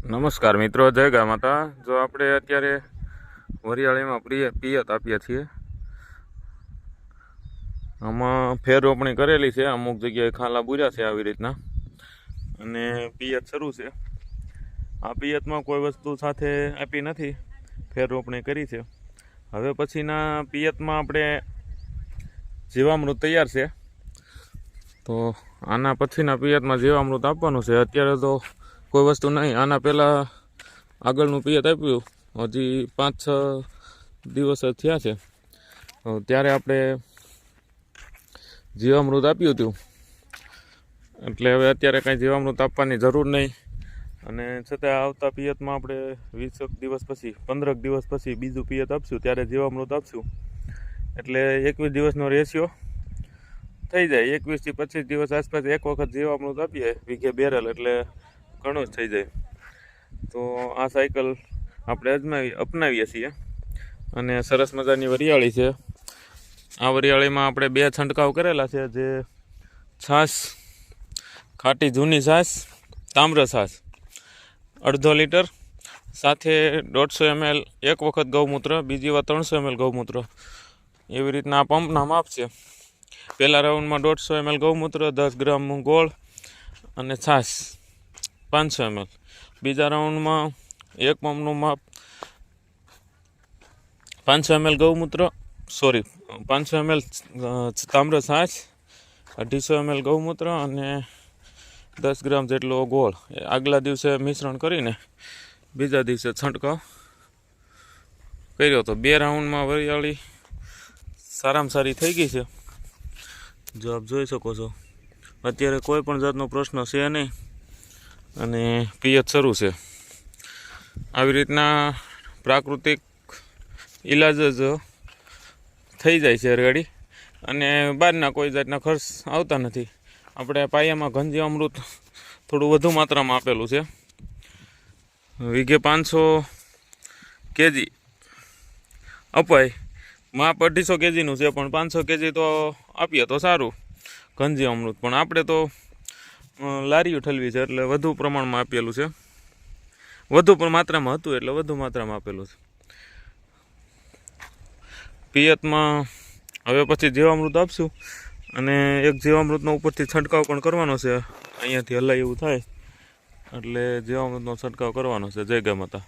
નમસ્કાર મિત્રો, જય ગા માતા। જો આપણે અત્યારે વરિયાળીમાં પિયત આપીએ છીએ। આમાં ફેર રોપણી કરેલી છે, અમુક જગ્યાએ ખાલા બુર્યા છે આવી રીતના, અને પિયત શરૂ છે। આ પિયતમાં કોઈ વસ્તુ સાથે આપી નથી, ફેર રોપણી કરી છે। હવે પછીના પિયતમાં આપણે જીવામૃત તૈયાર છે, તો આના પછીના પિયતમાં જીવામૃત આપવાનું છે। અત્યારે તો કોઈ વસ્તુ નહીં। આના પહેલાં આગળનું પિયત આપ્યું, હજી 5-6 દિવસ થયા છે, ત્યારે આપણે જીવામૃત આપ્યું હતું। એટલે હવે અત્યારે કાંઈ જીવામૃત આપવાની જરૂર નહીં, અને છતાં આવતા પિયતમાં આપણે 20 દિવસ પછી 15 દિવસ પછી બીજું પિયત આપશું, ત્યારે જીવામૃત આપશું। એટલે 21 દિવસનો રેશિયો થઈ જાય। 21 થી 25 દિવસ આસપાસ એક વખત જીવામૃત આપીએ વીઘે બેરલ, એટલે ઘણું જ થઈ જાય। તો આ સાયકલ આપણે અપનાવીએ છીએ, અને સરસ મજાની વરિયાળી છે। આ વરિયાળીમાં આપણે 2 છંટકાવ કરેલા છે, જે છાશ, ખાટી જૂની છાશ, તામ્ર છાશ 1/2 લીટર, સાથે 150 ml એક વખત ગૌમૂત્ર, બીજી વાર 300 ml ગૌમૂત્ર, એવી રીતના આ પંપના માપ છે। પહેલા રાઉન્ડમાં 150 ml ગૌમૂત્ર, 10 ગ્રામ ગોળ અને છાશ 500 ml। બીજા રાઉન્ડમાં એક પંપનું માપ 500 ml ગૌમૂત્ર, 500 ml તામ્ર છાશ, 250 ml ગૌમૂત્ર અને 10 ગ્રામ જેટલો ગોળ આગલા દિવસે મિશ્રણ કરીને બીજા દિવસે છંટકાવ કર્યો હતો। 2 રાઉન્ડમાં વરિયાળી સારામાં સારી થઈ ગઈ છે, જો આપ જોઈ શકો છો। અત્યારે કોઈ પણ જાતનો પ્રશ્ન છે નહીં, અને પિયત શરૂ છે। આવી રીતના પ્રાકૃતિક ઈલાજ જ થઈ જાય છે રેડી, અને બહારના કોઈ જાતના ખર્ચ આવતા નથી। આપણે પાયામાં ઘનજીવામૃત થોડું વધુ માત્રામાં આપેલું છે, વીઘે 500 kg અપાય। માપ 250 kgનું છે, પણ 500 kg તો આપીએ તો સારું ઘનજીવામૃત। પણ આપણે તો લારીઓ ઠલવી છે, એટલે વધુ પ્રમાણમાં આપેલું છે, વધુ પણ માત્રામાં હતું એટલે વધુ માત્રામાં આપેલું છે। પિયતમાં હવે પછી જીવામૃત આપશું, અને એક જીવામૃતનો ઉપરથી છંટકાવ પણ કરવાનો છે, અહીંયાથી હલાય એવું થાય એટલે જીવામૃતનો છંટકાવ કરવાનો છે। જય ગા માતા।